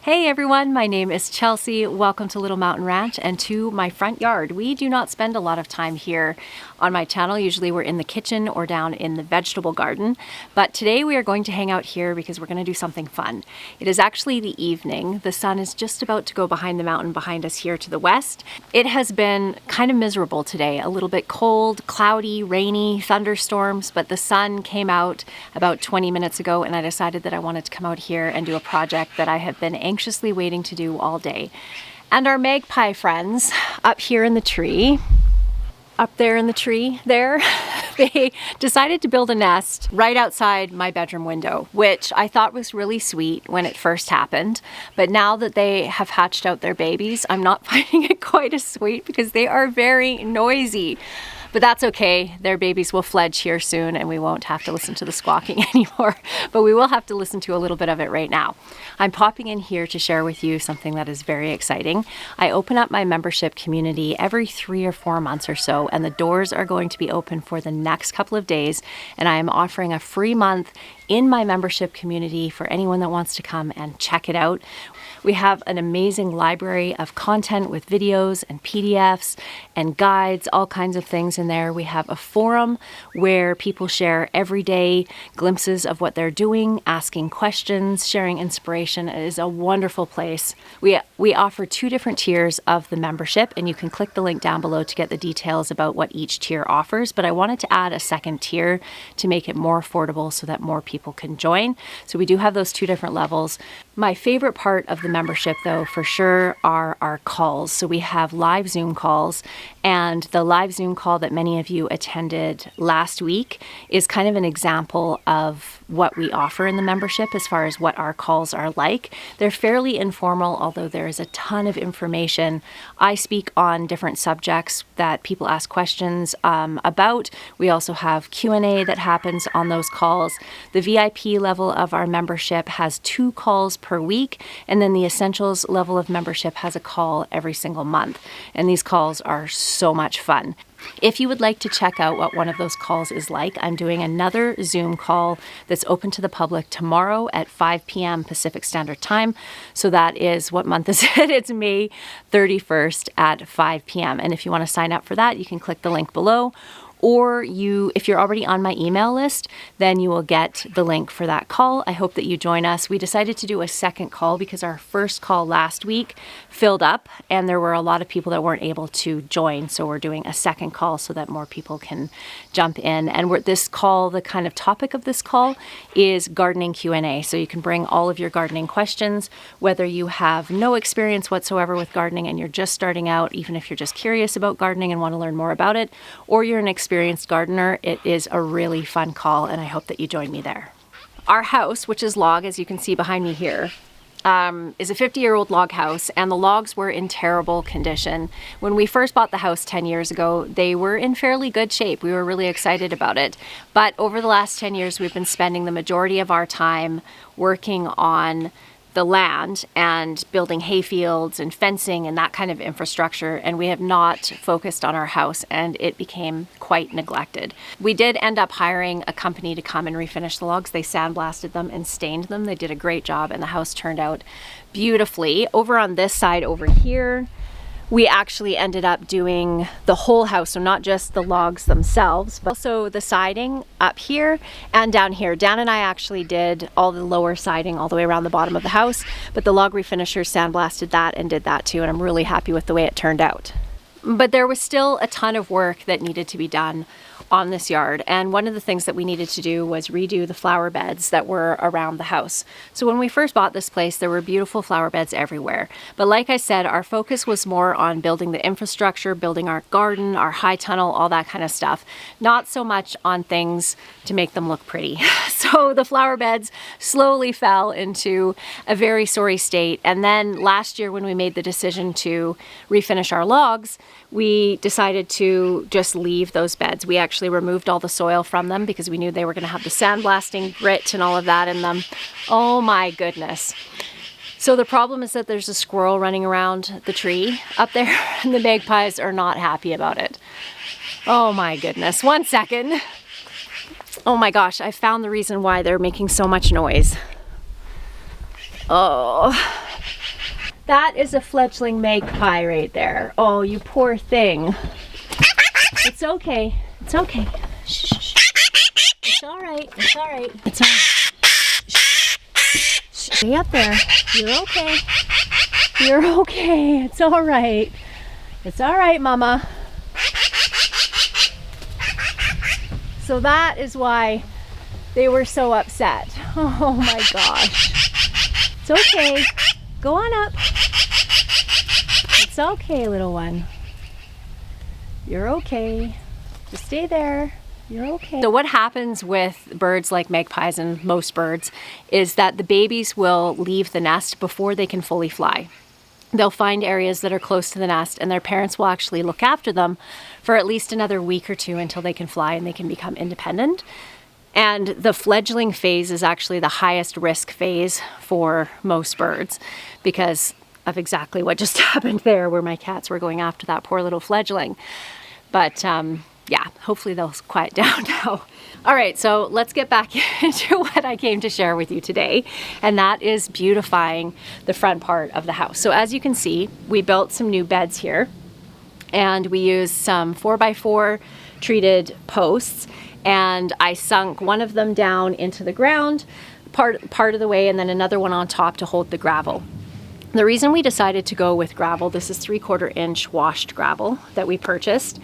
Hey everyone, my name is Chelsea. Welcome to Little Mountain Ranch and to my front yard. We do not spend a lot of time here on my channel. Usually we're in the kitchen or down in the vegetable garden, but today we are going to hang out here because we're going to do something fun. It is actually the evening. The sun is just about to go behind the mountain behind us here to the west. It has been kind of miserable today, a little bit cold, cloudy, rainy, thunderstorms, but the sun came out about 20 minutes ago and I decided that I wanted to come out here and do a project that I have been anxiously waiting to do all day. And our magpie friends up here in the tree, up there in the tree there, they decided to build a nest right outside my bedroom window, which I thought was really sweet when it first happened. But now that they have hatched out their babies, I'm not finding it quite as sweet because they are very noisy. But that's okay, their babies will fledge here soon and we won't have to listen to the squawking anymore, but we will have to listen to a little bit of it right now. I'm popping in here to share with you something that is very exciting. I open up my membership community every 3 or 4 months or so, and the doors are going to be open for the next couple of days, and I am offering a free month in my membership community for anyone that wants to come and check it out. We have an amazing library of content with videos and PDFs and guides, all kinds of things in there. We have a forum where people share everyday glimpses of what they're doing, asking questions, sharing inspiration. It is a wonderful place. We offer 2 different tiers of the membership, and you can click the link down below to get the details about what each tier offers. But I wanted to add a second tier to make it more affordable so that more people can join. So we do have those 2 different levels. My favorite part of the membership, though, for sure, are our calls. So we have live Zoom calls, and the live Zoom call that many of you attended last week is kind of an example of what we offer in the membership as far as what our calls are like. They're fairly informal, although there is a ton of information. I speak on different subjects that people ask questions about. We also have Q&A that happens on those calls. The VIP level of our membership has 2 calls per week, and then the Essentials level of membership has a call every single month. And these calls are so much fun. If you would like to check out what one of those calls is like, I'm doing another Zoom call that's open to the public tomorrow at 5 p.m. Pacific Standard Time. So that is, what month is it? It's May 31st at 5 p.m. And if you want to sign up for that, you can click the link below. Or if you're already on my email list, then you will get the link for that call. I hope that you join us. We decided to do a second call because our first call last week filled up and there were a lot of people that weren't able to join. So we're doing a second call so that more people can jump in. And this call, the kind of topic of this call is gardening Q&A. So you can bring all of your gardening questions, whether you have no experience whatsoever with gardening and you're just starting out, even if you're just curious about gardening and want to learn more about it, or you're an experienced gardener. It is a really fun call and I hope that you join me there. Our house, which is log, as you can see behind me here, is a 50-year-old log house, and the logs were in terrible condition. When we first bought the house 10 years ago, they were in fairly good shape. We were really excited about it. But over the last 10 years, we've been spending the majority of our time working on the land and building hay fields and fencing and that kind of infrastructure, and we have not focused on our house, and it became quite neglected. We did end up hiring a company to come and refinish the logs. They sandblasted them and stained them. They did a great job and the house turned out beautifully. Over on this side over here, we actually ended up doing the whole house, so not just the logs themselves, but also the siding up here and down here. Dan and I actually did all the lower siding all the way around the bottom of the house, but the log refinishers sandblasted that and did that too, and I'm really happy with the way it turned out. But there was still a ton of work that needed to be done on this yard, and one of the things that we needed to do was redo the flower beds that were around the house. So when we first bought this place, there were beautiful flower beds everywhere, but like I said, our focus was more on building the infrastructure, building our garden, our high tunnel, all that kind of stuff, not so much on things to make them look pretty. So the flower beds slowly fell into a very sorry state, and then last year when we made the decision to refinish our logs, we decided to just leave those beds. We actually removed all the soil from them because we knew they were going to have the sandblasting grit and all of that in them. Oh my goodness. So the problem is that there's a squirrel running around the tree up there and the magpies are not happy about it. Oh my goodness. One second. Oh my gosh, I found the reason why they're making so much noise. Oh, That is a fledgling magpie right there. Oh, you poor thing. It's okay. It's okay. Shh, shh, shh. It's all right. It's all right. It's all right. Shh. Shh. Stay up there. You're okay. You're okay. It's all right. It's all right, Mama. So that is why they were so upset. Oh my gosh. It's okay. Go on up. It's okay, little one. You're okay. Just stay there. You're okay. So what happens with birds like magpies and most birds is that the babies will leave the nest before they can fully fly. They'll find areas that are close to the nest and their parents will actually look after them for at least another week or two until they can fly and they can become independent. And the fledgling phase is actually the highest risk phase for most birds because of exactly what just happened there where my cats were going after that poor little fledgling. But yeah, hopefully they'll quiet down now. All right, so let's get back into what I came to share with you today, and that is beautifying the front part of the house. So as you can see, we built some new beds here, and we used some 4x4 treated posts, and I sunk one of them down into the ground part of the way, and then another one on top to hold the gravel. The reason we decided to go with gravel, this is 3/4 inch washed gravel that we purchased,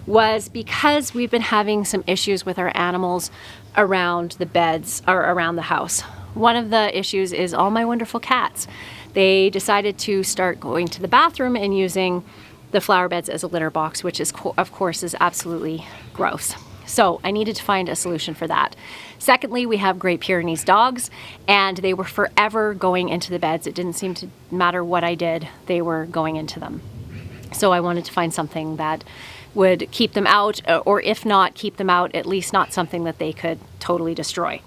was because we've been having some issues with our animals around the beds or around the house. One of the issues is all my wonderful cats. They decided to start going to the bathroom and using the flower beds as a litter box, which is of course is absolutely gross. So I needed to find a solution for that. Secondly, we have Great Pyrenees dogs, and they were forever going into the beds. It didn't seem to matter what I did, they were going into them. So I wanted to find something that would keep them out, or if not keep them out, at least not something that they could totally destroy.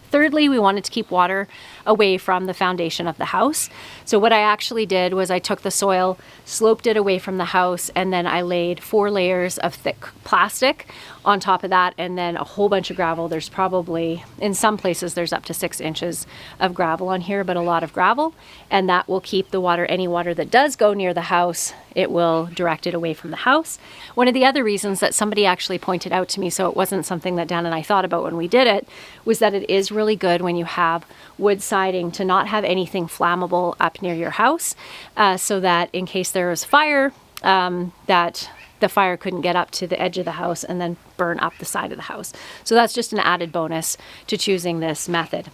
Thirdly, we wanted to keep water away from the foundation of the house. So what I actually did was I took the soil, sloped it away from the house, and then I laid 4 layers of thick plastic on top of that, and then a whole bunch of gravel. There's probably, in some places, there's up to 6 inches of gravel on here, but a lot of gravel, and that will keep the water, any water that does go near the house, it will direct it away from the house. One of the other reasons that somebody actually pointed out to me, so it wasn't something that Dan and I thought about when we did it, was that it is really good when you have wood siding to not have anything flammable up near your house, so that in case there was fire, that the fire couldn't get up to the edge of the house and then burn up the side of the house. So that's just an added bonus to choosing this method.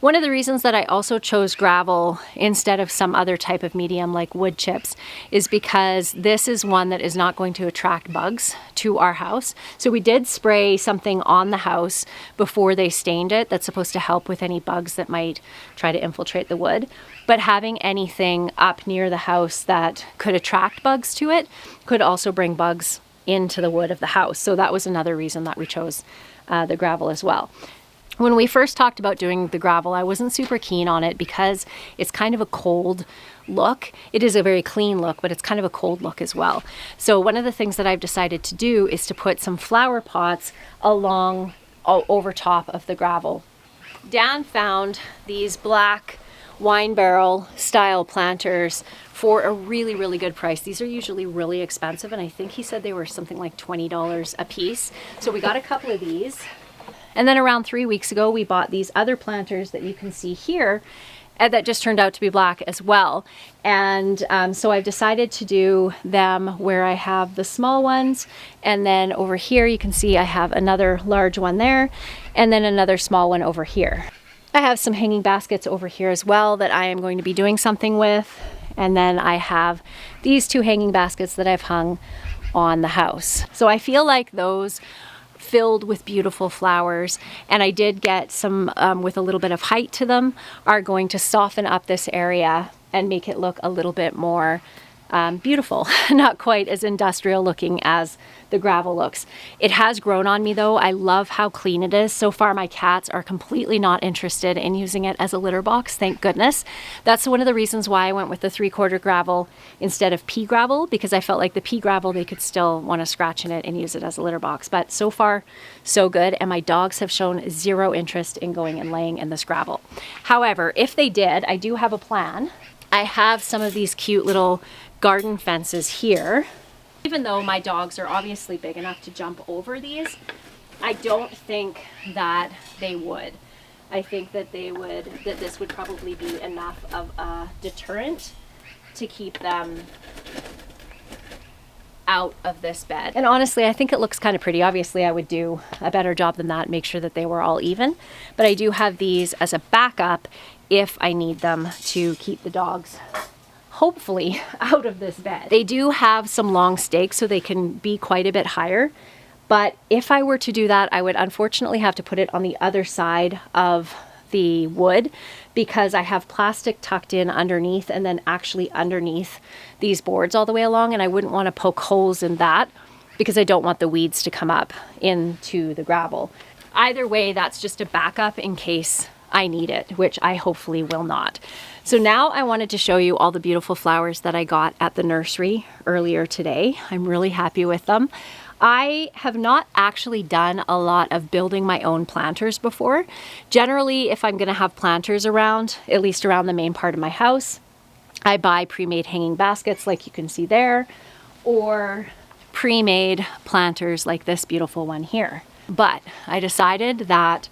One of the reasons that I also chose gravel instead of some other type of medium like wood chips is because this is one that is not going to attract bugs to our house. So we did spray something on the house before they stained it that's supposed to help with any bugs that might try to infiltrate the wood. But having anything up near the house that could attract bugs to it could also bring bugs into the wood of the house. So that was another reason that we chose the gravel as well. When we first talked about doing the gravel, I wasn't super keen on it because it's kind of a cold look. It is a very clean look, but it's kind of a cold look as well. So one of the things that I've decided to do is to put some flower pots along over top of the gravel. Dan found these black wine barrel style planters for a really, really good price. These are usually really expensive, and I think he said they were something like $20 a piece. So we got a couple of these. And then around 3 weeks ago, we bought these other planters that you can see here, and that just turned out to be black as well. And so I've decided to do them where I have the small ones, and then over here you can see I have another large one there, and then another small one over here. I have some hanging baskets over here as well that I am going to be doing something with, and then I have these 2 hanging baskets that I've hung on the house. So I feel like those filled with beautiful flowers, and I did get some with a little bit of height to them, are going to soften up this area and make it look a little bit more beautiful, not quite as industrial looking as the gravel looks. It has grown on me though. I love how clean it is. So far my cats are completely not interested in using it as a litter box, thank goodness. That's one of the reasons why I went with the 3/4 gravel instead of pea gravel, because I felt like the pea gravel they could still want to scratch in it and use it as a litter box. But so far so good, and my dogs have shown 0 interest in going and laying in this gravel. However, if they did, I do have a plan I have some of these cute little garden fences here. Even though my dogs are obviously big enough to jump over these, I don't think that they would. I think that this would probably be enough of a deterrent to keep them out of this bed. And honestly, I think it looks kind of pretty. Obviously, I would do a better job than that, make sure that they were all even. But I do have these as a backup if I need them to keep the dogs hopefully out of this bed. They do have some long stakes, so they can be quite a bit higher. But if I were to do that, I would unfortunately have to put it on the other side of the wood, because I have plastic tucked in underneath and then actually underneath these boards all the way along, and I wouldn't want to poke holes in that because I don't want the weeds to come up into the gravel. Either way, that's just a backup in case I need it, which I hopefully will not. So now I wanted to show you all the beautiful flowers that I got at the nursery earlier today. I'm really happy with them. I have not actually done a lot of building my own planters before. Generally, if I'm going to have planters around, at least around the main part of my house, I buy pre-made hanging baskets like you can see there, or pre-made planters like this beautiful one here. But I decided that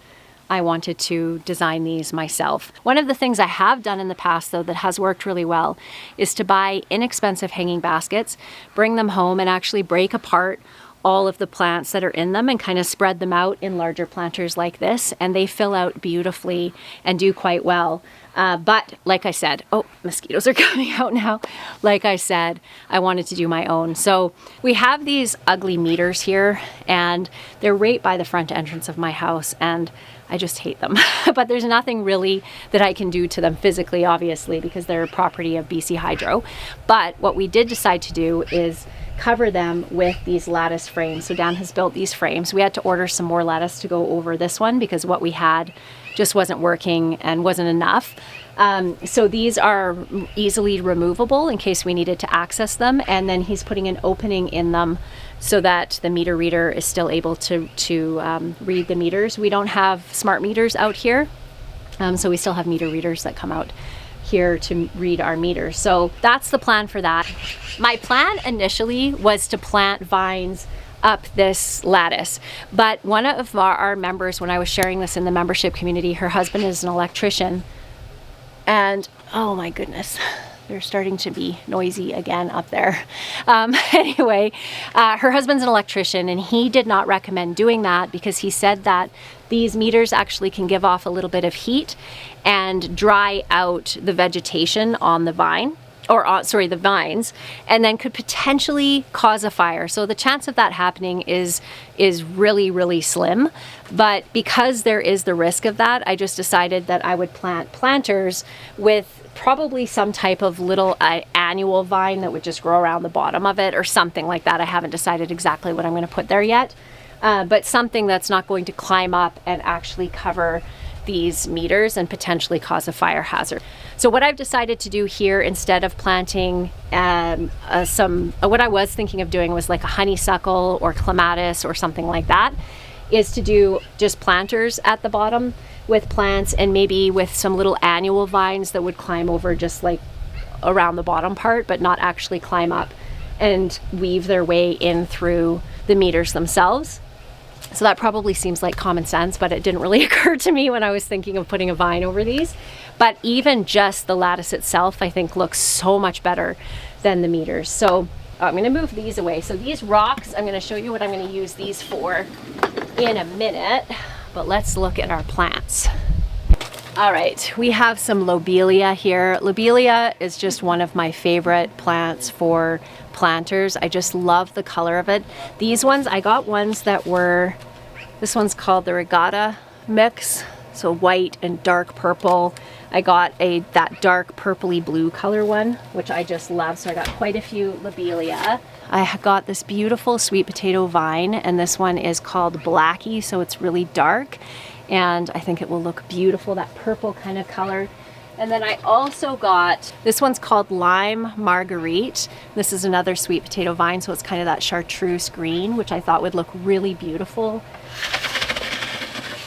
I wanted to design these myself. One of the things I have done in the past, though, that has worked really well is to buy inexpensive hanging baskets, bring them home and actually break apart all of the plants that are in them and kind of spread them out in larger planters like this, and they fill out beautifully and do quite well. But like I said, oh, mosquitoes are coming out now. Like I said, I wanted to do my own. So we have these ugly meters here, and they're right by the front entrance of my house, and I just hate them. But there's nothing really that I can do to them physically, obviously, because they're a property of BC Hydro. But what we did decide to do is cover them with these lattice frames. So Dan has built these frames. We had to order some more lattice to go over this one because what we had just wasn't working and wasn't enough. So these are easily removable in case we needed to access them. And then he's putting an opening in them so that the meter reader is still able to read the meters. We don't have smart meters out here, so we still have meter readers that come out here to read our meters. So that's the plan for that. My plan initially was to plant vines up this lattice, but one of our members, when I was sharing this in the membership community, her husband is an electrician, and oh my goodness, they're starting to be noisy again up there. Anyway, her husband's an electrician, and he did not recommend doing that because he said that these meters actually can give off a little bit of heat and dry out the vegetation on the vine, or the vines, and then could potentially cause a fire. So the chance of that happening is really, really slim. But because there is the risk of that, I just decided that I would plant planters with probably some type of little annual vine that would just grow around the bottom of it or something like that. I haven't decided exactly what I'm going to put there yet, but something that's not going to climb up and actually cover these meters and potentially cause a fire hazard. So what I've decided to do here, instead of planting what I was thinking of doing was like a honeysuckle or clematis or something like that, is to do just planters at the bottom with plants, and maybe with some little annual vines that would climb over just like around the bottom part, but not actually climb up and weave their way in through the meters themselves. So that probably seems like common sense, but it didn't really occur to me when I was thinking of putting a vine over these. But even just the lattice itself, I think, looks so much better than the meters. So I'm going to move these away. So these rocks, I'm going to show you what I'm going to use these for in a minute, but let's look at our plants. All right, we have some lobelia here. Lobelia is just one of my favorite plants for planters. I just love the color of it. These ones, I got ones that were, this one's called the Regatta Mix, so white and dark purple. I got that dark purpley blue color one, which I just love, so I got quite a few lobelia. I got this beautiful sweet potato vine, and this one is called Blackie, so it's really dark, and I think it will look beautiful, that purple kind of color. And then I also got, this one's called Lime Marguerite. This is another sweet potato vine, so it's kind of that chartreuse green, which I thought would look really beautiful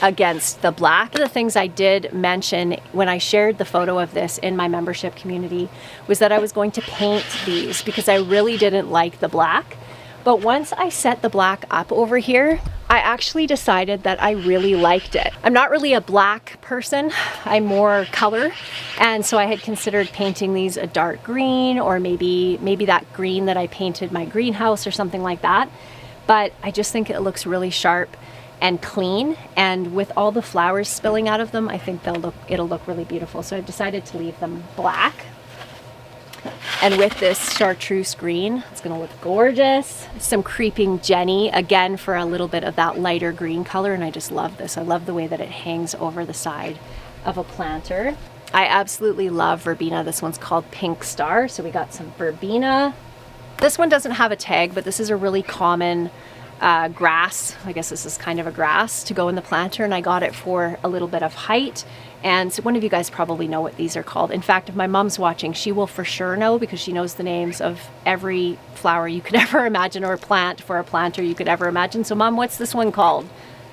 against the black. One of the things I did mention when I shared the photo of this in my membership community was that I was going to paint these because I really didn't like the black. But once I set the black up over here, I actually decided that I really liked it. I'm not really a black person, I'm more color. And so I had considered painting these a dark green, or maybe that green that I painted my greenhouse or something like that. But I just think it looks really sharp and clean, and with all the flowers spilling out of them, I think it'll look really beautiful. So I decided to leave them black. And with this chartreuse green, it's gonna look gorgeous. Some creeping Jenny, again for a little bit of that lighter green color, and I just love this. I love the way that it hangs over the side of a planter. I absolutely love verbena. This one's called Pink Star, so we got some verbena. This one doesn't have a tag, but this is a really common grass. I guess this is kind of a grass to go in the planter, and I got it for a little bit of height. And so one of you guys probably know what these are called. In fact, if my mom's watching, she will for sure know, because she knows the names of every flower you could ever imagine, or plant for a planter you could ever imagine. So Mom, what's this one called?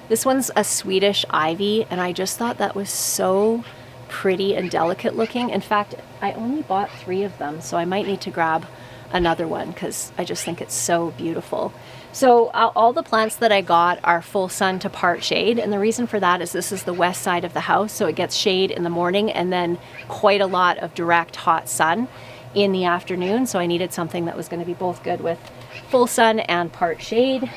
This one's a Swedish ivy, and I just thought that was so pretty and delicate looking. In fact, I only bought 3 of them, so I might need to grab another one because I just think it's so beautiful. So all the plants that I got are full sun to part shade, and the reason for that is this is the west side of the house, so it gets shade in the morning and then quite a lot of direct hot sun in the afternoon. So I needed something that was going to be both good with full sun and part shade.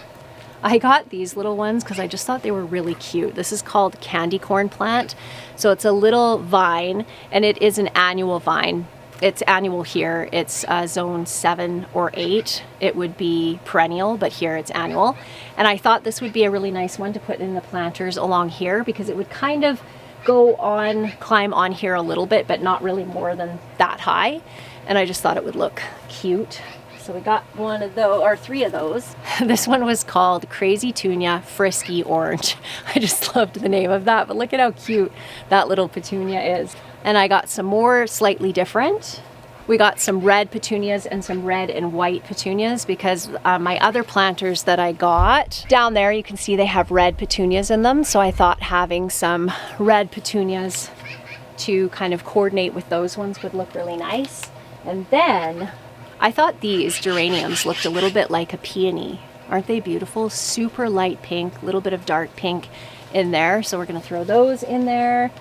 I got these little ones because I just thought they were really cute. This is called candy corn plant. So it's a little vine, and it is an annual vine. It's annual here. It's zone 7 or 8. It would be perennial, but here it's annual. And I thought this would be a really nice one to put in the planters along here, because it would kind of go on, climb on here a little bit, but not really more than that high. And I just thought it would look cute. So we got one of those, or 3 of those. This one was called Crazy Tunia Frisky Orange. I just loved the name of that, but look at how cute that little petunia is. And I got some more slightly different. We got some red petunias and some red and white petunias, because my other planters that I got down there, you can see they have red petunias in them. So I thought having some red petunias to kind of coordinate with those ones would look really nice. And then I thought these geraniums looked a little bit like a peony. Aren't they beautiful? Super light pink, a little bit of dark pink in there. So we're gonna throw those in there.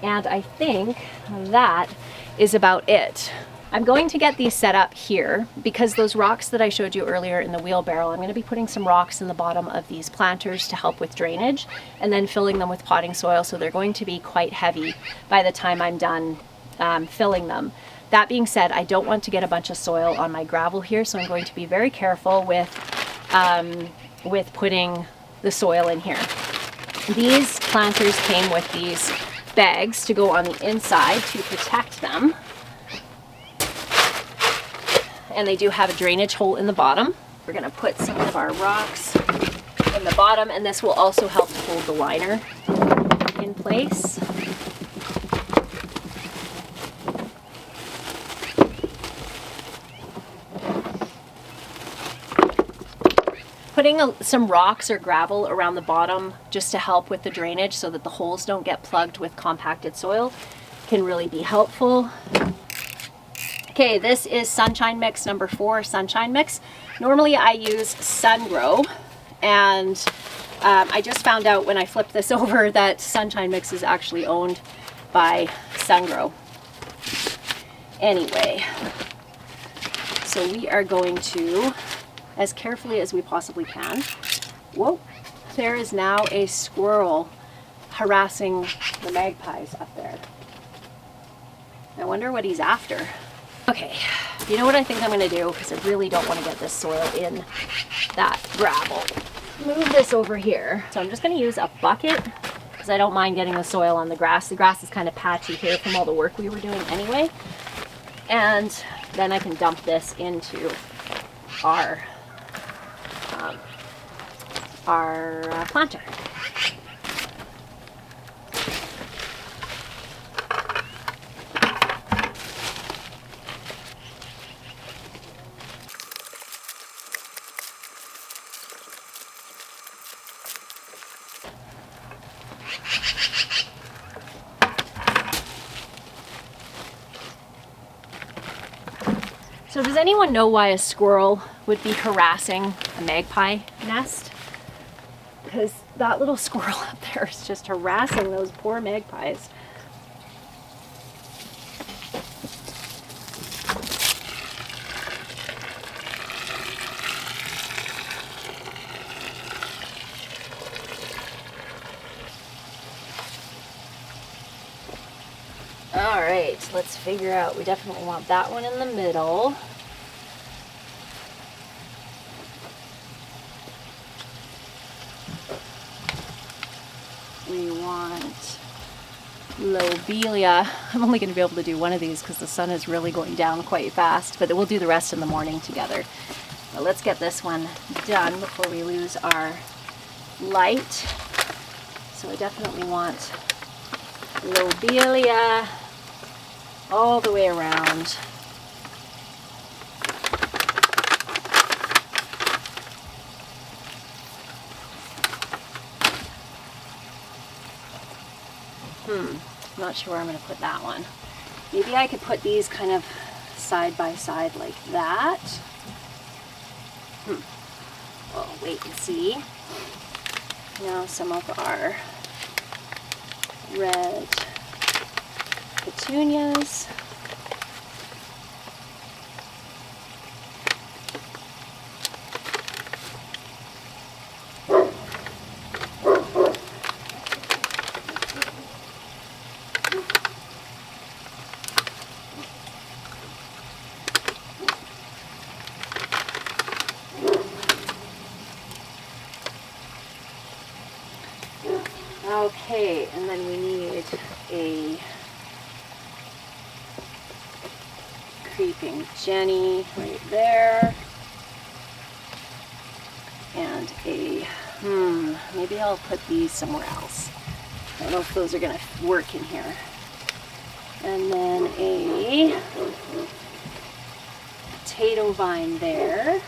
And I think that is about it. I'm going to get these set up here because those rocks that I showed you earlier in the wheelbarrow, I'm going to be putting some rocks in the bottom of these planters to help with drainage, and then filling them with potting soil, so they're going to be quite heavy by the time I'm done filling them. That being said, I don't want to get a bunch of soil on my gravel here, so I'm going to be very careful with putting the soil in here. These planters came with these bags to go on the inside to protect them. And they do have a drainage hole in the bottom. We're gonna put some of our rocks in the bottom, and this will also help to hold the liner in place. Putting some rocks or gravel around the bottom just to help with the drainage so that the holes don't get plugged with compacted soil can really be helpful. Okay, this is Sunshine Mix number 4, Sunshine Mix. Normally I use Sungrow, and I just found out when I flipped this over that Sunshine Mix is actually owned by Sungrow. Anyway, so we are going to, as carefully as we possibly can. Whoa, there is now a squirrel harassing the magpies up there. I wonder what he's after. Okay, you know what I think I'm gonna do, because I really don't want to get this soil in that gravel. Move this over here. So I'm just gonna use a bucket, because I don't mind getting the soil on the grass. The grass is kind of patchy here from all the work we were doing anyway. And then I can dump this into our planter. So does anyone know why a squirrel would be harassing a magpie nest? Because that little squirrel up there is just harassing those poor magpies. All right, let's figure out, we definitely want that one in the middle. We want lobelia. I'm only going to be able to do one of these because the sun is really going down quite fast, but we'll do the rest in the morning together. But let's get this one done before we lose our light. So I definitely want lobelia all the way around. I'm not sure where I'm going to put that one. Maybe I could put these kind of side by side like that. We'll wait and see. Now some of our red petunias. Okay, and then we need a creeping Jenny right there. And a, maybe I'll put these somewhere else. I don't know if those are going to work in here. And then a potato vine there.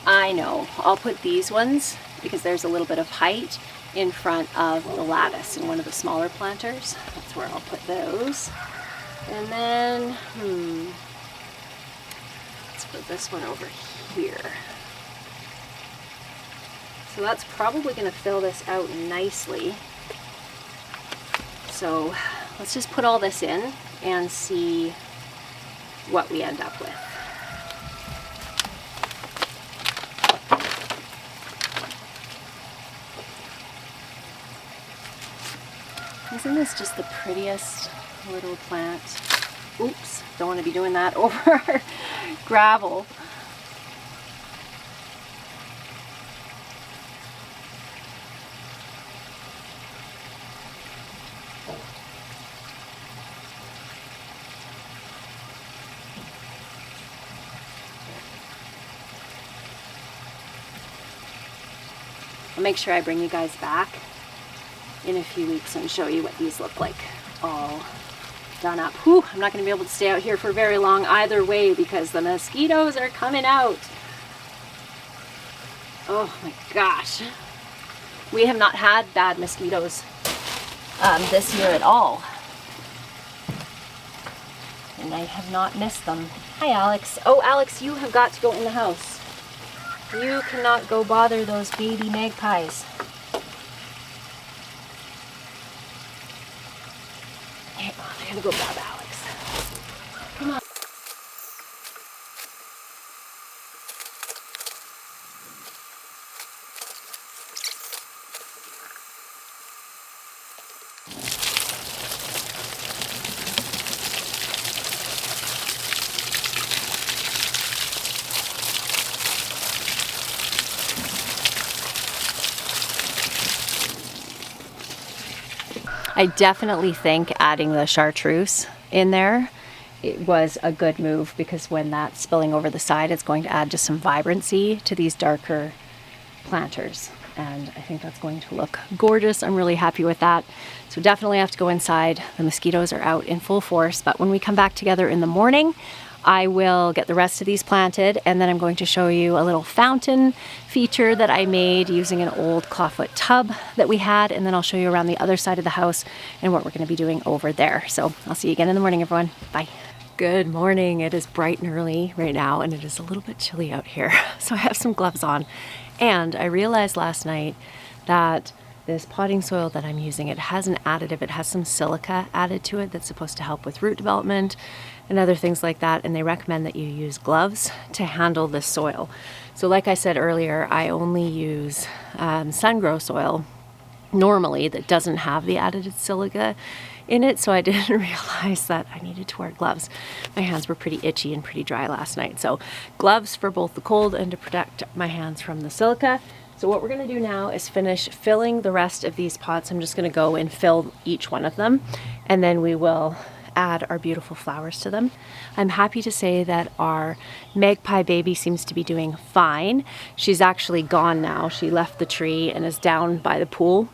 I know, I'll put these ones because there's a little bit of height in front of the lattice in one of the smaller planters. That's where I'll put those. And then, let's put this one over here. So that's probably going to fill this out nicely. So let's just put all this in and see what we end up with. Isn't this just the prettiest little plant? Oops, don't want to be doing that over our gravel. I'll make sure I bring you guys back in a few weeks and show you what these look like all done up. Whew, I'm not going to be able to stay out here for very long either way because the mosquitoes are coming out. Oh my gosh. We have not had bad mosquitoes this year at all. And I have not missed them. Hi, Alex. Oh, Alex, you have got to go in the house. You cannot go bother those baby magpies. Hang on, I gotta go grab Alex. Come on. I definitely think adding the chartreuse in there, it was a good move because when that's spilling over the side, it's going to add just some vibrancy to these darker planters. And I think that's going to look gorgeous. I'm really happy with that. So definitely have to go inside. The mosquitoes are out in full force, but when we come back together in the morning, I will get the rest of these planted, and then I'm going to show you a little fountain feature that I made using an old Clawfoot tub that we had, and then I'll show you around the other side of the house and what we're going to be doing over there. So I'll see you again in the morning, everyone. Bye. Good morning. It is bright and early right now, and it is a little bit chilly out here. So I have some gloves on, and I realized last night that this potting soil that I'm using, it has an additive. It has some silica added to it that's supposed to help with root development and other things like that, and they recommend that you use gloves to handle this soil. So like I said earlier, I only use sun-grow soil normally that doesn't have the added silica in it, so I didn't realize that I needed to wear gloves. My hands were pretty itchy and pretty dry last night, so gloves for both the cold and to protect my hands from the silica. So what we're going to do now is finish filling the rest of these pots. I'm just going to go and fill each one of them, and then we will add our beautiful flowers to them. I'm happy to say that our magpie baby seems to be doing fine. She's actually gone now. She left the tree and is down by the pool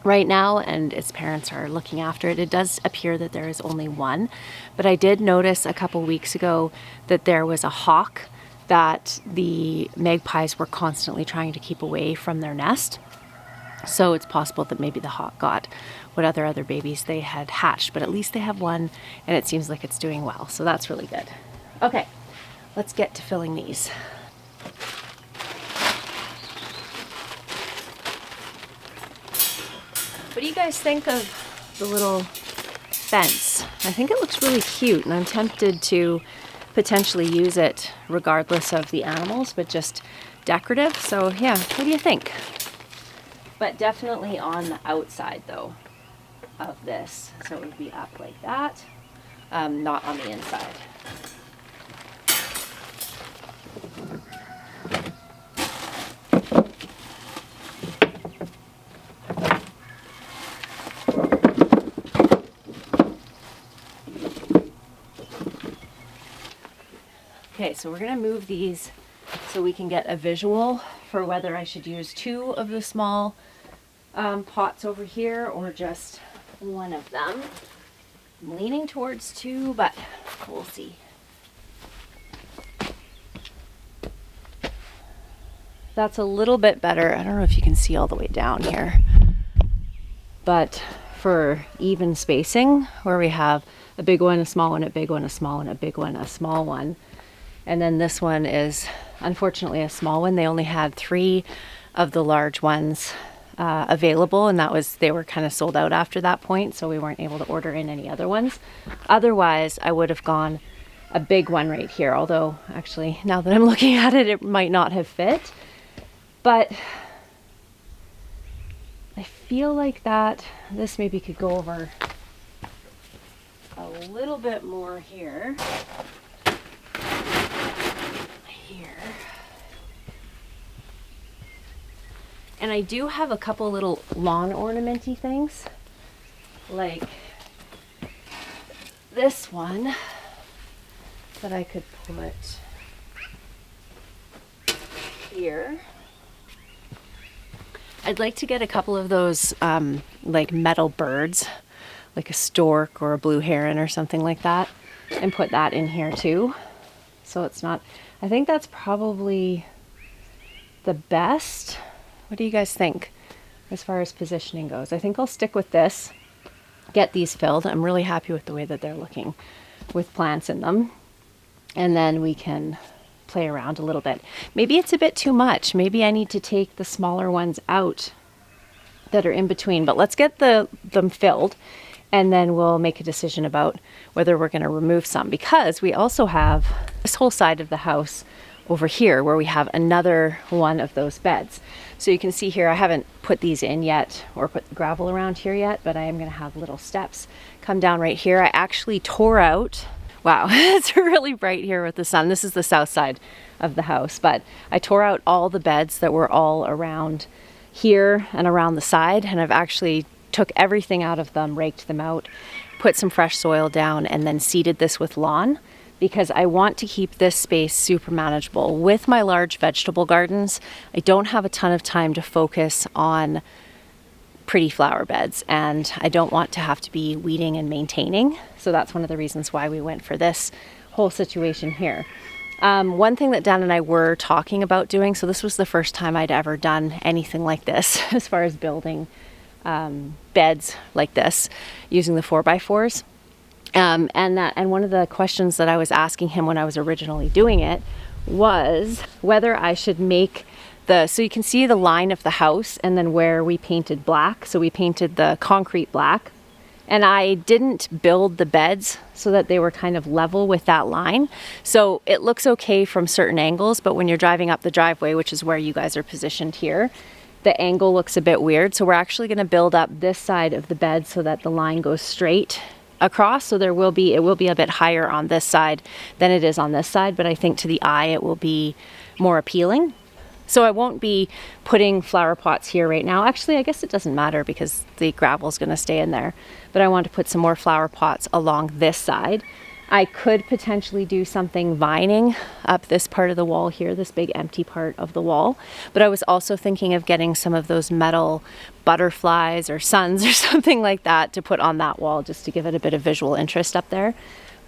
right now, and its parents are looking after it. It does appear that there is only one, but I did notice a couple weeks ago that there was a hawk that the magpies were constantly trying to keep away from their nest. So it's possible that maybe the hawk got what other babies they had hatched, but at least they have one, and it seems like it's doing well. So that's really good. Okay, let's get to filling these. What do you guys think of the little fence? I think it looks really cute, and I'm tempted to potentially use it regardless of the animals, but just decorative. So yeah, what do you think? But definitely on the outside though of this. So it would be up like that, not on the inside. Okay, so we're going to move these so we can get a visual for whether I should use two of the small pots over here or just one of them. I'm leaning towards two, but we'll see. That's a little bit better. I don't know if you can see all the way down here, but for even spacing, where we have a big one, a small one, a big one, a small one, a big one, a small one. And then this one is unfortunately a small one. They only had 3 of the large ones available, and they were kind of sold out after that point, so we weren't able to order in any other ones. Otherwise, I would have gone a big one right here, although actually now that I'm looking at it, it might not have fit. But I feel like this maybe could go over a little bit more here. And I do have a couple little lawn ornamenty things, like this one that I could put here. I'd like to get a couple of those like metal birds, like a stork or a blue heron or something like that, and put that in here too. So it's not, I think that's probably the best. What do you guys think as far as positioning goes? I think I'll stick with this, get these filled. I'm really happy with the way that they're looking with plants in them. And then we can play around a little bit. Maybe it's a bit too much. Maybe I need to take the smaller ones out that are in between, but let's get them filled, and then we'll make a decision about whether we're going to remove some, because we also have this whole side of the house over here where we have another one of those beds. So you can see here, I haven't put these in yet or put the gravel around here yet, but I am going to have little steps come down right here. I actually tore out, wow, it's really bright here with the sun. This is the south side of the house, but I tore out all the beds that were all around here and around the side, and I've actually took everything out of them, raked them out, put some fresh soil down, and then seeded this with lawn, because I want to keep this space super manageable. With my large vegetable gardens, I don't have a ton of time to focus on pretty flower beds, and I don't want to have to be weeding and maintaining. So that's one of the reasons why we went for this whole situation here. One thing that Dan and I were talking about doing, so this was the first time I'd ever done anything like this as far as building beds like this using the 4x4s. And one of the questions that I was asking him when I was originally doing it was whether I should make so you can see the line of the house and then where we painted black. So we painted the concrete black, and I didn't build the beds so that they were kind of level with that line. So it looks okay from certain angles, but when you're driving up the driveway, which is where you guys are positioned here, the angle looks a bit weird. So we're actually going to build up this side of the bed so that the line goes straight across. So it will be a bit higher on this side than it is on this side, but I think to the eye it will be more appealing. So I won't be putting flower pots here right now. Actually, I guess it doesn't matter because the gravel is going to stay in there. But I want to put some more flower pots along this side. I could potentially do something vining up this part of the wall here, this big empty part of the wall. But I was also thinking of getting some of those metal butterflies or suns or something like that to put on that wall just to give it a bit of visual interest up there.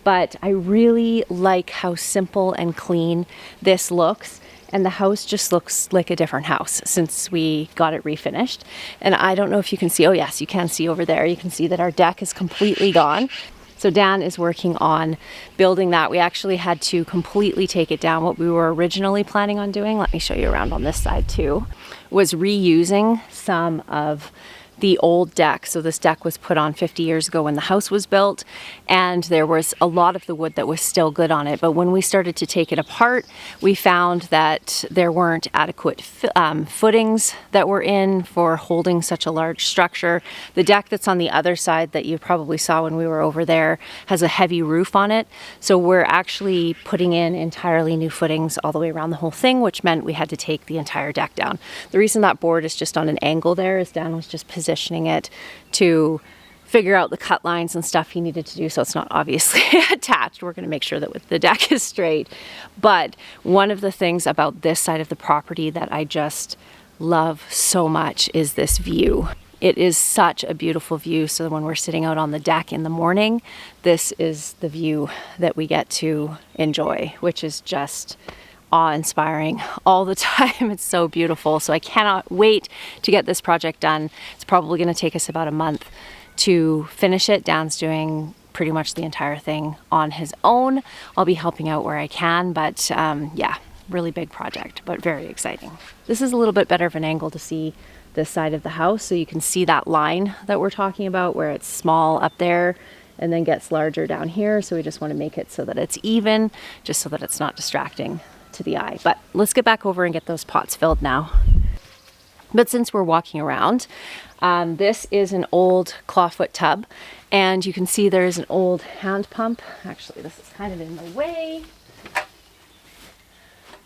But I really like how simple and clean this looks. And the house just looks like a different house since we got it refinished. And I don't know if you can see, oh yes, you can see over there. You can see that our deck is completely gone. So Dan is working on building that. We actually had to completely take it down. What we were originally planning on doing, let me show you around on this side too, was reusing some of the old deck. So this deck was put on 50 years ago when the house was built, and there was a lot of the wood that was still good on it. But when we started to take it apart, we found that there weren't adequate footings that were in for holding such a large structure. The deck that's on the other side that you probably saw when we were over there has a heavy roof on it. So we're actually putting in entirely new footings all the way around the whole thing, which meant we had to take the entire deck down. The reason that board is just on an angle there is Dan was just positioning it to figure out the cut lines and stuff he needed to do, so it's not obviously attached. We're going to make sure that the deck is straight. But one of the things about this side of the property that I just love so much is this view. It is such a beautiful view. So when we're sitting out on the deck in the morning, this is the view that we get to enjoy, which is just awe-inspiring all the time. It's so beautiful. So I cannot wait to get this project done. It's probably going to take us about a month to finish it. Dan's doing pretty much the entire thing on his own. I'll be helping out where I can, but yeah, really big project, but very exciting. This is a little bit better of an angle to see this side of the house, so you can see that line that we're talking about where it's small up there and then gets larger down here. So we just want to make it so that it's even, just so that it's not distracting to the eye. But let's get back over and get those pots filled now. But since we're walking around, this is an old Clawfoot tub, and you can see there's an old hand pump. Actually, this is kind of in the way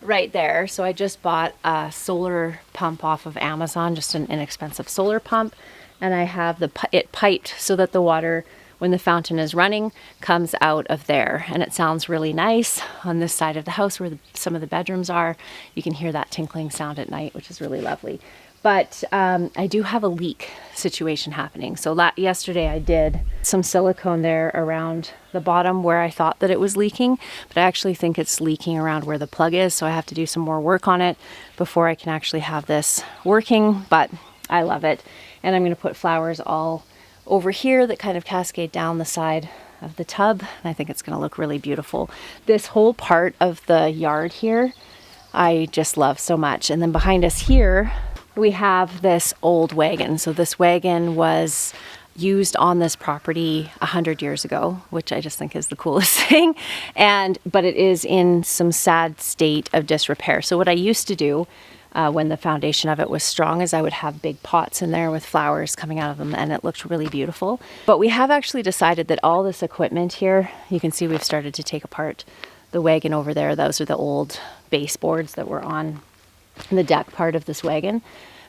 right there. So I just bought a solar pump off of Amazon, just an inexpensive solar pump, and I have it piped so that the water, when the fountain is running, comes out of there. And it sounds really nice on this side of the house where some of the bedrooms are. You can hear that tinkling sound at night, which is really lovely. But I do have a leak situation happening. So yesterday I did some silicone there around the bottom where I thought that it was leaking, but I actually think it's leaking around where the plug is. So I have to do some more work on it before I can actually have this working, but I love it. And I'm going to put flowers all over here that kind of cascade down the side of the tub. And I think it's going to look really beautiful. This whole part of the yard here, I just love so much. And then behind us here, we have this old wagon. So this wagon was used on this property 100 years ago, which I just think is the coolest thing. But it is in some sad state of disrepair. So what I used to do when the foundation of it was strong is I would have big pots in there with flowers coming out of them, and it looked really beautiful. But we have actually decided that all this equipment here, you can see we've started to take apart the wagon over there. Those are the old baseboards that were on the deck part of this wagon.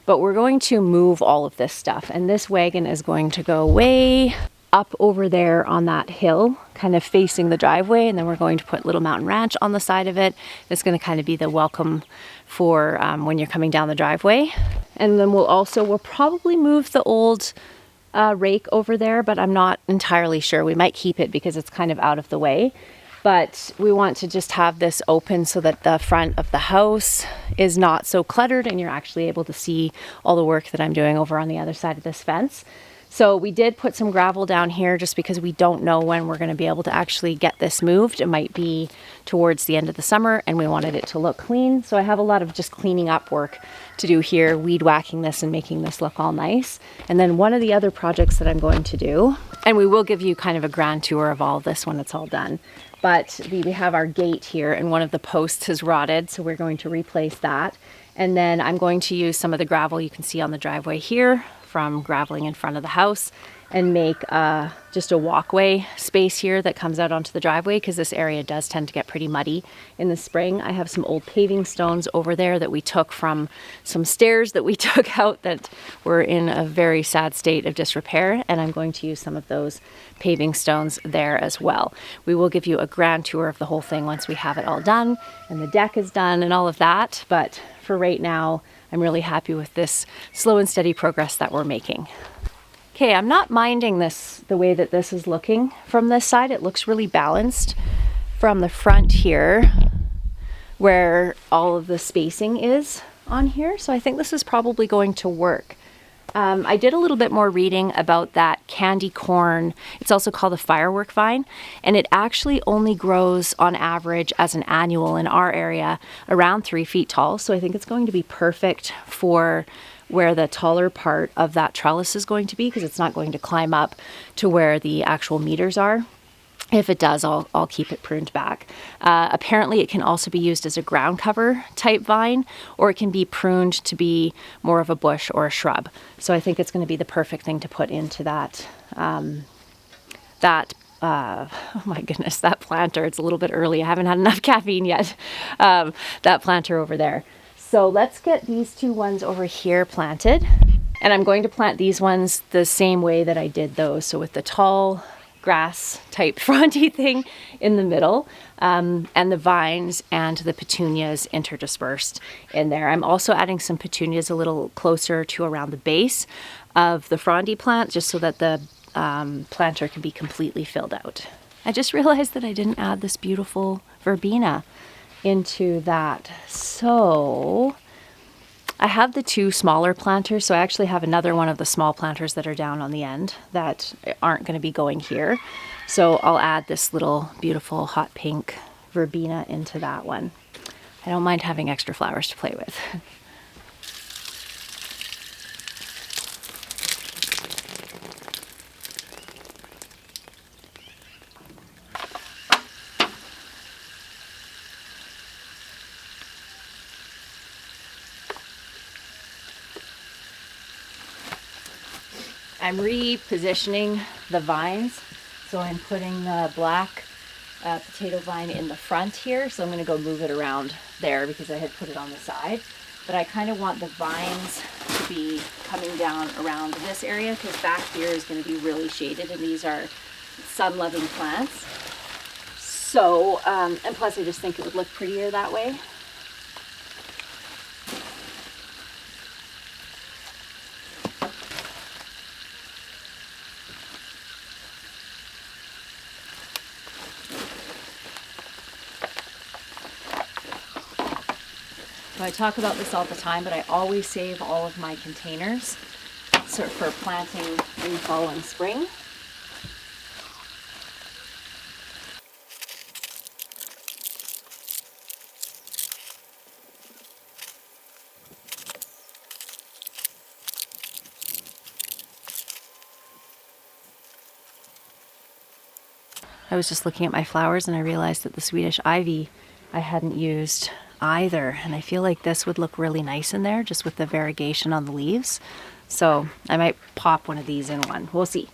But we're going to move all of this stuff, and this wagon is going to go way up over there on that hill, kind of facing the driveway, and then we're going to put Little Mountain Ranch on the side of it. It's going to kind of be the welcome for when you're coming down the driveway. And then we'll probably move the old rake over there, but I'm not entirely sure. We might keep it because it's kind of out of the way. but we want to just have this open so that the front of the house is not so cluttered and you're actually able to see all the work that I'm doing over on the other side of this fence. So we did put some gravel down here just because we don't know when we're going to be able to actually get this moved. It might be towards the end of the summer and we wanted it to look clean. So I have a lot of just cleaning up work to do here, weed whacking this and making this look all nice. And then one of the other projects that I'm going to do, and we will give you kind of a grand tour of all of this when it's all done, but we have our gate here and one of the posts has rotted, so we're going to replace that. And then I'm going to use some of the gravel you can see on the driveway here from graveling in front of the house and make just a walkway space here that comes out onto the driveway, because this area does tend to get pretty muddy in the spring. I have some old paving stones over there that we took from some stairs that we took out that were in a very sad state of disrepair, and I'm going to use some of those paving stones there as well. We will give you a grand tour of the whole thing once we have it all done and the deck is done and all of that, but for right now I'm really happy with this slow and steady progress that we're making. Okay, I'm not minding this, the way that this is looking from this side. It looks really balanced from the front here where all of the spacing is on here. So I think this is probably going to work. I did a little bit more reading about that candy corn. It's also called a firework vine, and it actually only grows on average as an annual in our area around 3 feet tall. So I think it's going to be perfect for where the taller part of that trellis is going to be, because it's not going to climb up to where the actual meters are. If it does, I'll keep it pruned back. Apparently it can also be used as a ground cover type vine, or it can be pruned to be more of a bush or a shrub. So I think it's going to be the perfect thing to put into that, oh my goodness, that planter. It's a little bit early. I haven't had enough caffeine yet. That planter over there. So let's get these two ones over here planted. And I'm going to plant these ones the same way that I did those. So with the tall grass type frondy thing in the middle, and the vines and the petunias interdispersed in there. I'm also adding some petunias a little closer to around the base of the frondy plant, just so that the planter can be completely filled out. I just realized that I didn't add this beautiful verbena into that. So I have the two smaller planters, so I actually have another one of the small planters that are down on the end that aren't going to be going here. So I'll add this little beautiful hot pink verbena into that one. I don't mind having extra flowers to play with. I'm repositioning the vines, so I'm putting the black potato vine in the front here, so I'm going to go move it around there because I had put it on the side. But I kind of want the vines to be coming down around this area, because back here is going to be really shaded and these are sun-loving plants. So, and plus I just think it would look prettier that way. I talk about this all the time, but I always save all of my containers for planting in fall and spring. I was just looking at my flowers and I realized that the Swedish ivy I hadn't used either, and I feel like this would look really nice in there just with the variegation on the leaves. So I might pop one of these in one. We'll see.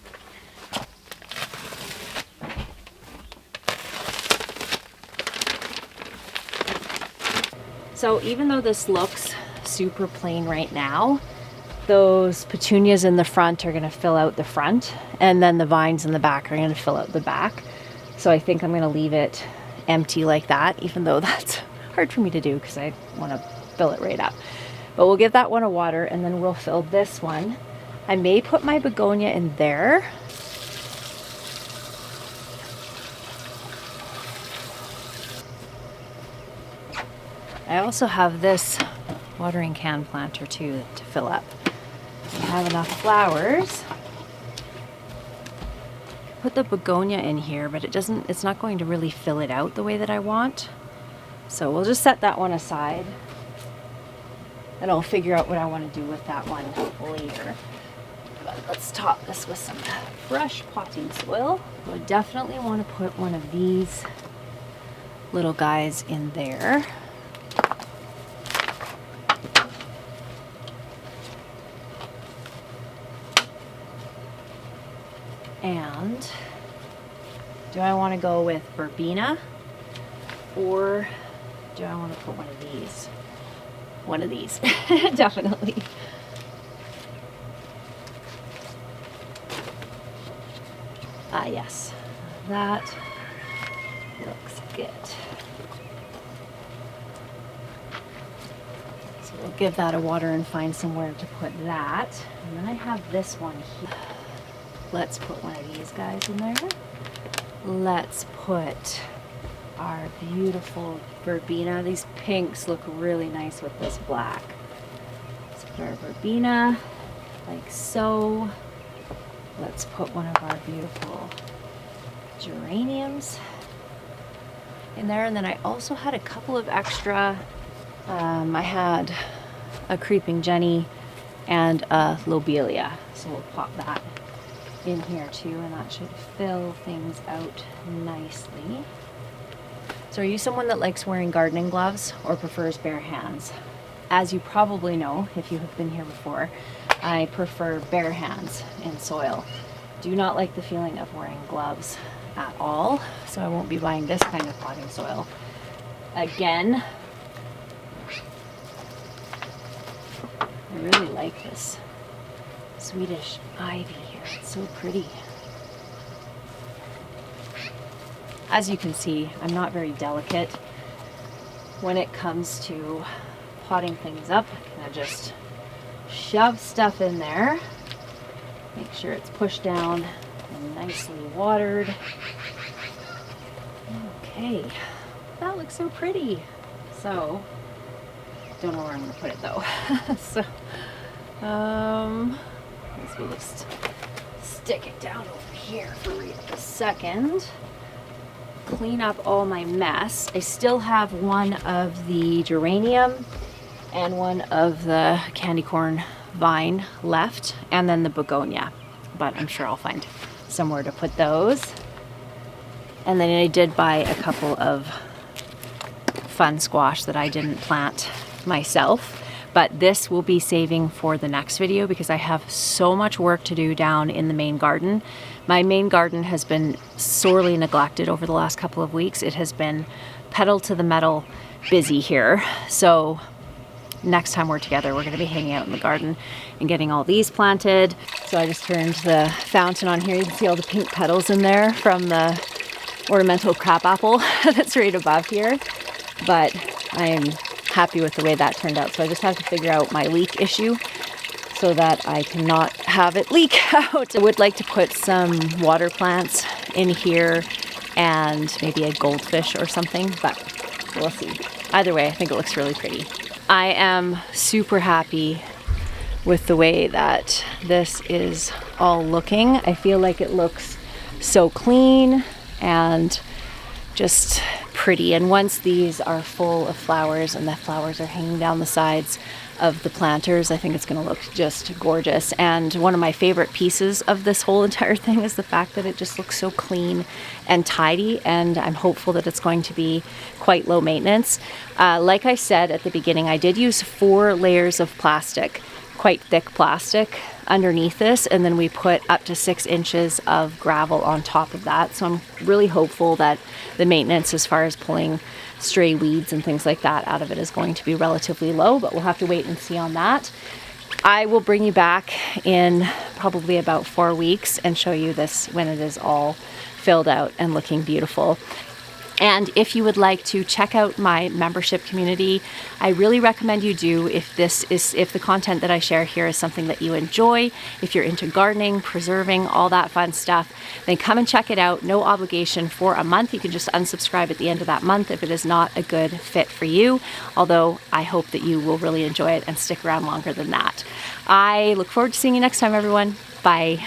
So even though this looks super plain right now, those petunias in the front are going to fill out the front, and then the vines in the back are going to fill out the back. So I think I'm going to leave it empty like that, even though that's hard for me to do because I want to fill it right up. But we'll give that one a water, and then we'll fill this one. I may put my begonia in there. I also have this watering can planter too to fill up. I have enough flowers. Put the begonia in here, but it's not going to really fill it out the way that I want. So we'll just set that one aside. And I'll figure out what I want to do with that one later. But let's top this with some fresh potting soil. We'll definitely want to put one of these little guys in there. And do I want to go with verbena, or do I want to put one of these? One of these, definitely. Ah, yes, that looks good. So we'll give that a water and find somewhere to put that. And then I have this one here. Let's put one of these guys in there. Let's put our beautiful verbena. These pinks look really nice with this black. Let's put our verbena like so. Let's put one of our beautiful geraniums in there. And then I also had a couple of extra, I had a creeping Jenny and a lobelia. So we'll pop that in here too, and that should fill things out nicely. So are you someone that likes wearing gardening gloves or prefers bare hands? As you probably know, if you have been here before, I prefer bare hands in soil. Do not like the feeling of wearing gloves at all, so I won't be buying this kind of potting soil again. I really like this Swedish ivy here. It's so pretty. As you can see, I'm not very delicate when it comes to potting things up. I kind of just shove stuff in there. Make sure it's pushed down and nicely watered. Okay, that looks so pretty. So, don't know where I'm gonna put it though. So, let's just stick it down over here for a second. Clean up all my mess. I still have one of the geranium and one of the candy corn vine left, and then the begonia, but I'm sure I'll find somewhere to put those. And then I did buy a couple of fun squash that I didn't plant myself, but this will be saving for the next video because I have so much work to do down in the main garden. My main garden has been sorely neglected over the last couple of weeks. It has been pedal to the metal busy here. So next time we're together, we're gonna be hanging out in the garden and getting all these planted. So I just turned the fountain on here. You can see all the pink petals in there from the ornamental crabapple that's right above here. But I am happy with the way that turned out. So I just have to figure out my leak issue so that I cannot have it leak out. I would like to put some water plants in here and maybe a goldfish or something, but we'll see. Either way, I think it looks really pretty. I am super happy with the way that this is all looking. I feel like it looks so clean and just pretty. And once these are full of flowers and the flowers are hanging down the sides of the planters, I think it's going to look just gorgeous. And one of my favorite pieces of this whole entire thing is the fact that it just looks so clean and tidy, and I'm hopeful that it's going to be quite low maintenance. Like I said at the beginning, I did use 4 layers of plastic, quite thick plastic underneath this, and then we put up to 6 inches of gravel on top of that. So I'm really hopeful that the maintenance as far as pulling stray weeds and things like that out of it is going to be relatively low, but we'll have to wait and see on that. I will bring you back in probably about 4 weeks and show you this when it is all filled out and looking beautiful. And if you would like to check out my membership community, I really recommend you do. If the content that I share here is something that you enjoy, if you're into gardening, preserving, all that fun stuff, then come and check it out. No obligation for a month. You can just unsubscribe at the end of that month if it is not a good fit for you. Although I hope that you will really enjoy it and stick around longer than that. I look forward to seeing you next time, everyone. Bye.